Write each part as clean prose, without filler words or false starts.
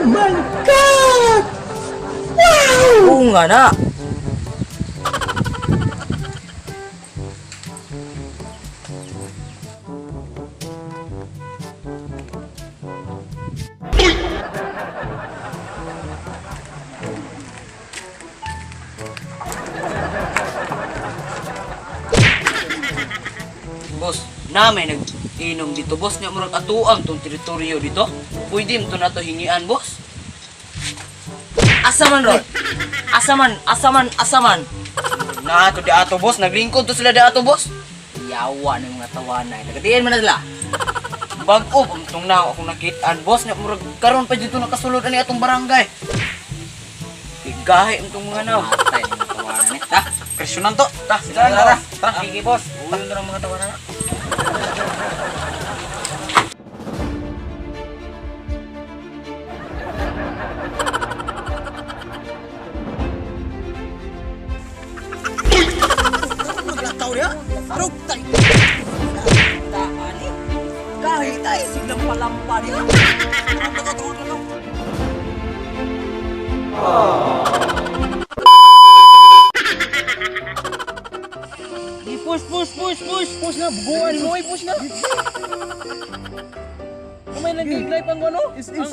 my God! Wow! Oo nga na. Boss, na may nag-inom dito, boss. Nga murag atuang tong teritoryo dito. Pwede mo to na to hingian, boss. Asaman, Rod. Asaman. Na to di ato, boss. Naglingkod to sila di ato, boss. Yawa ng mga tawanay. Nagatiyan mo na sila. Bag-o, umtong na ako nakitaan, boss. Nga murag karon pa dito nakasulod ani atong barangay. Igahe umtong mga naw. Matay ng mga tawanan eh. Ta, presyonan to. Ta, tara. Tara, sige, boss. Ulo na ng mga tawanan na. Tahu dia, aruk tay. Taani, kahit ay siglang palampa dia. Push na, buguan mo ay push na. Kamay nag-iglay pang ano? Is. Ay,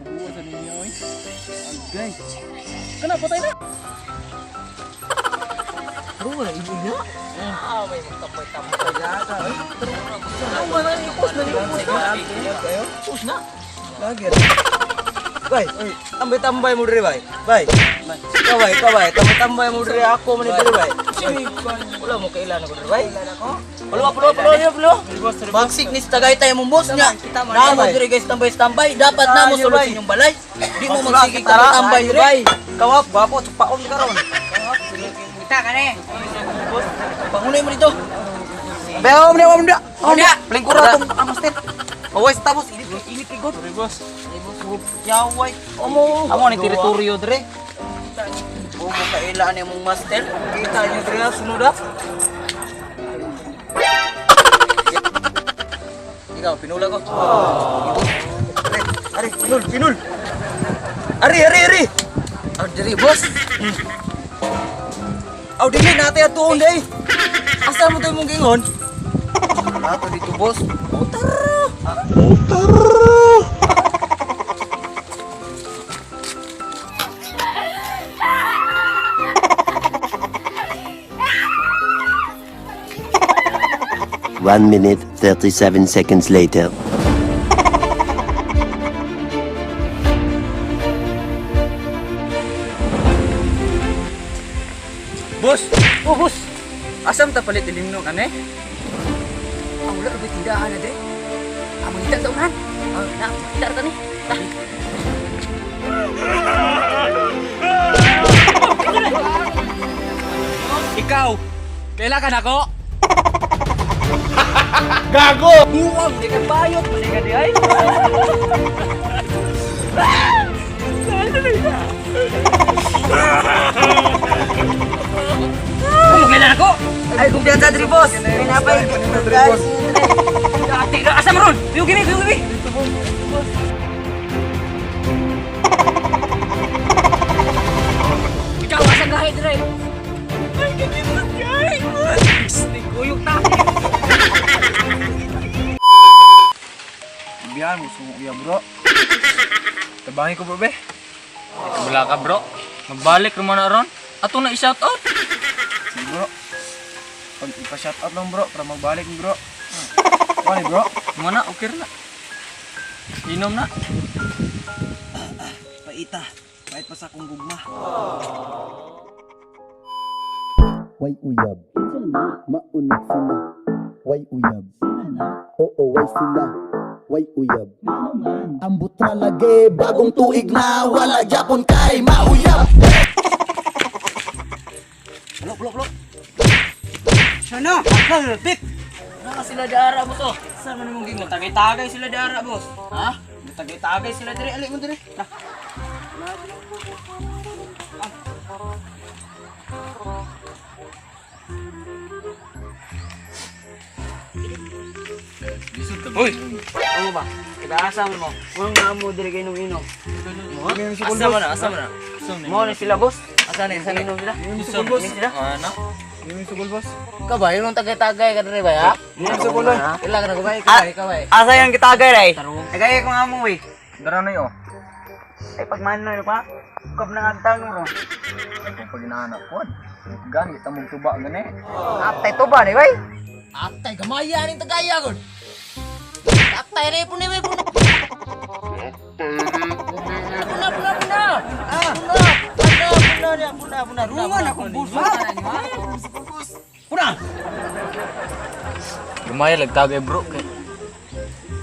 buguan sa ninyo ay. Agay. Kana, patay na. Bro, wala ibig na. May magtambay-tambay yata. Wala na, push na. Push na. Lagi. Bay, tambay-tambay mo diri, bay. Bay. Kaway. Tambay-tambay mo diri ako man diri, bay. Wala mo kailan ako diri, bay. Pulo. Bagsik ni Tagaytay mong boss niya. Namo diri guys, tambay-tambay. Dapat namo solusyon yung balay. Di mo magsigig tambay diri, bay. Kawap, bapo, paon karon. Kita kane. Boss, pangunay mo dito. Beo mo dia. Paling kurang tong amastet. Awas tapos ini pigot. Boss. Yaway. Amo ni teritoryo dire. O kailan ni mong master. Kita niyo dire sunod ah. Ikaw pinula ko. Ari, pinul. Ari. Aw diri boss. Aw dili natin atuon day. Asa mo to mong gingon? Nato dito boss. Utara. 1 minute 37 seconds later. Boss! Oh, boss! Asam ta palit ilimnong ane? Ang wala rin tindahan na din. Ang mga hitang daunan. Kita rata ni. Ikaw! Kailangan ako? Gago! Buwang! Di ka bayot! Mali ka di ay! Kailan ako? Ay, kung diyan sa diri, boss. Pinapay, guys. Asam ron! Biyong gini! Ikaw, asam gahe diri. Ay, ganyan guys! Istig kuyog ta! Biyan mo, sumuya bro. Tabangin ko bro, be. Wala ka bro. Magbalik naman na ron. Ato na i-shoutout. Sige bro. Pag ipa-shoutout lang bro, para magbalik bro. Ano bro? Mana, okay na. Inom na. Paita. Pait pa sa akong gugma. Way uyab. Maunat sila. Way uyab. Oo, way sila. Way uyab. Ambot na lagi, bagong tuig na. Wala Japon kay mauyab. Blok. Sana, kalbit. Naka sila dara mo to. Saan mo namang gingon? Tagay-tagay sila dara, boss. Ha? Tagay-tagay sila dire. Ali mo dire. Ta. Bisod ka Uy! Ano ba? Ikaasa mo. Mga nga mo dili kayo inom. Asa mo na, asa mo na. Mo na sila, boss. Asa na, inom sila. Inom boss. Sila? Ano? Inom sugol, boss. Kabay, yung tagay-tagay ka rin ba, ha? Inom sugol, boy. Ilang na, kabay. Asa yung kitagay, ray? Tagay ko nga mo, eh. Dara na yun. Ay, pagmano na pa. Kap na agtang mo. Ay, kung pag inaanak ko, gani, tamog tuba, gani. Atay tuba, ni, bay? Atay, gamaya rin tagaya, gud. Atay, rin po ni, bay, po. Puna. Ruman akong busa. Puna. Lumaya lagtagay bro kay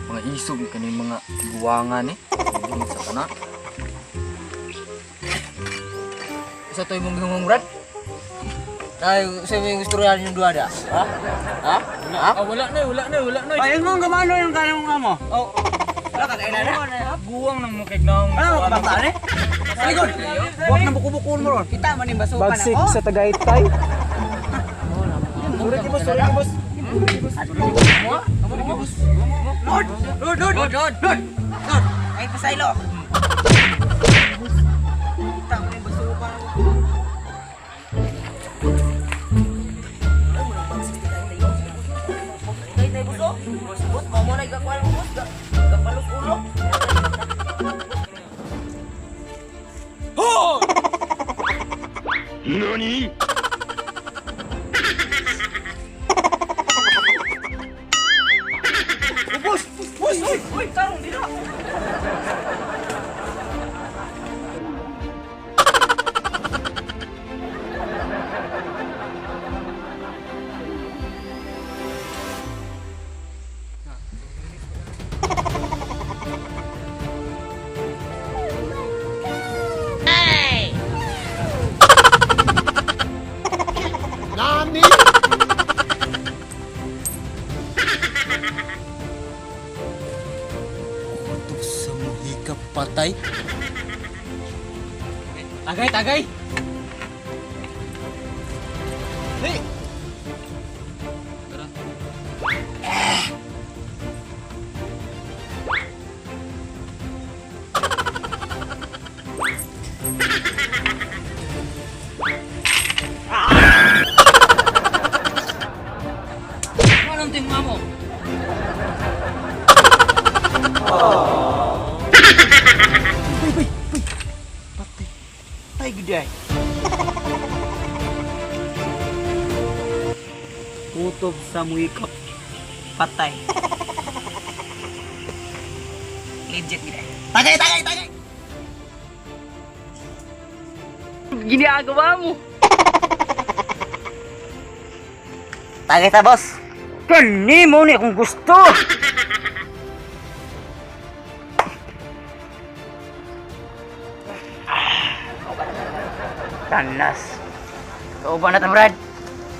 mga isog kani mga buwangan sa kana. Sa to imong gumumrad. Ay, sa may istorya niyo dua ada. Ha? Ha? Wala na. Ay, mo gamano yung kanang mo. Oh. Wala ka kailan na. Guwang nang mukig naong. Ano ka bata ni? Saligod. Huwag na buko-bukoon mo ron. Kita man yung basukan Bagsik ako. sa Tagaytay. Sorry ki boss. Lord. Ay pasaylo. Kita man yung basukan ako. Bos, mau naik ke kuala bos, ke palus ulo. NANI?! Woi, tarung dito. Sa muhika patay. Tagay. Hey. Anong tingin mo? Patay gede. Kutob sa muikap. Patay. Legit gede. Tagay. Gini agawa mo. Tagay ta, boss. Kani mo ni kung gusto. Tanas. Kauban na ta, Brad.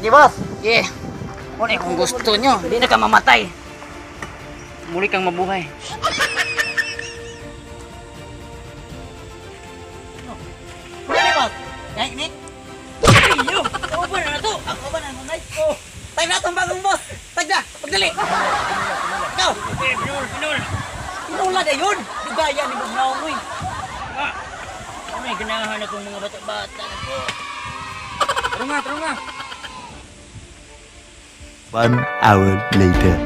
Di, boss. Yeah. Muli kung gusto nyo, di na ka mamatay. Muli kang mabuhay. Muli, boss. Naik, Nick. Iyo. Kauban na to. Ako ba na, Munay? Oh. Tag na itong bagong boss. Tag na. Pagdali. Ikaw. Pinul. Pinula na yun. Di ba yan, ibang naungoy. May ganahan akong mga bata-bata na po. Tara nga. 1 hour later.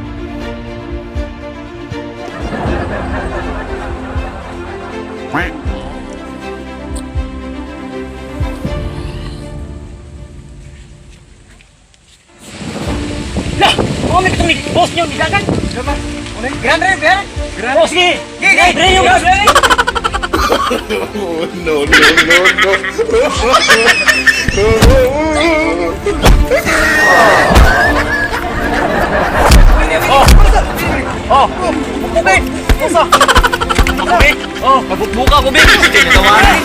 Lah! Kumamit itong boss nyo, nilagan! Gran Ren, Gran! Oh, sige! Sige! Ren yung boss! Oh! Kubig! Pusa! Kubig! Oh! Magbukbuka, kubig! Sige, nagawanan!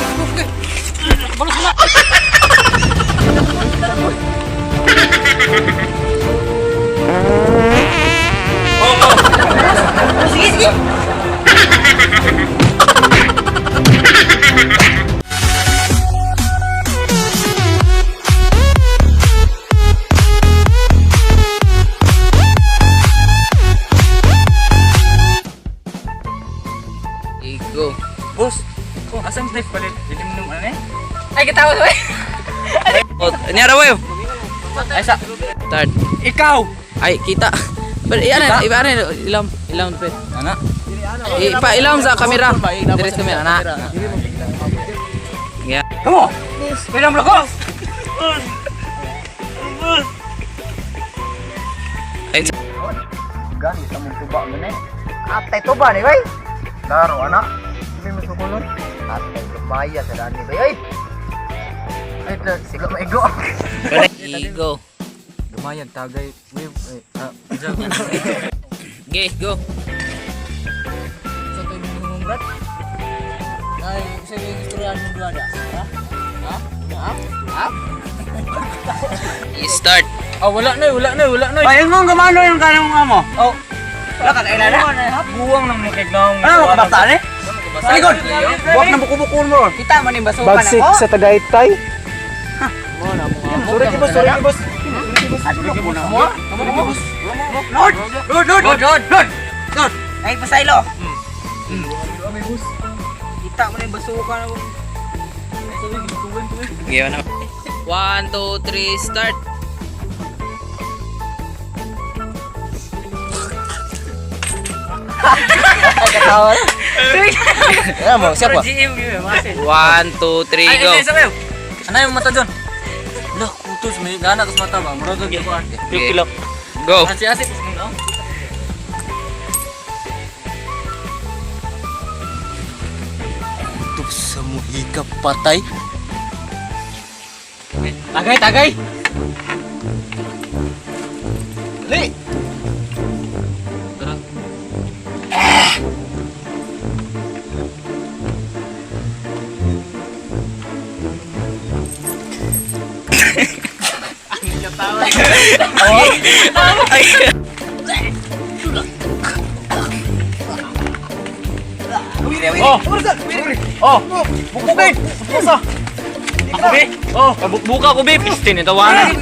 Balos na! Sige, sige! Go. Boss. Oh, asam tayo palit. Inom ano eh? Ay, kitawa ko eh. Oh, nyara mo yun. Ay, sa. Start. Ikaw. Ay, kita. Pero, iba na, ilam, pre. Ana. Ilam sa kamera. Diris kamera, na. Yeah. Kamu. Inom lang ko. Ay, Gani sa mong tuba mo na Atay tuba ni bay. Laro anak. Hindi mo sukulon. Atay lumaya sa dani bay. Ay, sigo maigo. go. Lumayan tagay. Wave. Okay, go. Sa tuwing minumong brat. Ay, sa yung istoryan mo doon ada. Ha? Start. Oh, wala na. Ay, mo gamano yung kanang amo. Oh. Wala ka kailan na? Buwang ng mukig na. Ano mo kabata ni? Salikod. Buwak na buko-buko mo. Kita mo ni basukan ako. Bagsik sa Tagaytay. Sorry ki boss. Lord. Ay pasaylo. Kita mo ni basukan ako. Okay, ano? 1, 2, 3, start. Ay katawa. Ano mo, siya po. 1, 2, 3, go. Ano yung mata dyan? Lah, kutos. May gana tas mata ba? Murag yung kuhan. Okay. Go. Asik-asik. Tuk sa muhika patay. Tagay. Li. Bukbukin! Pusa! Ako, be! Oh, buka ko, be! Pistin, ito, wana!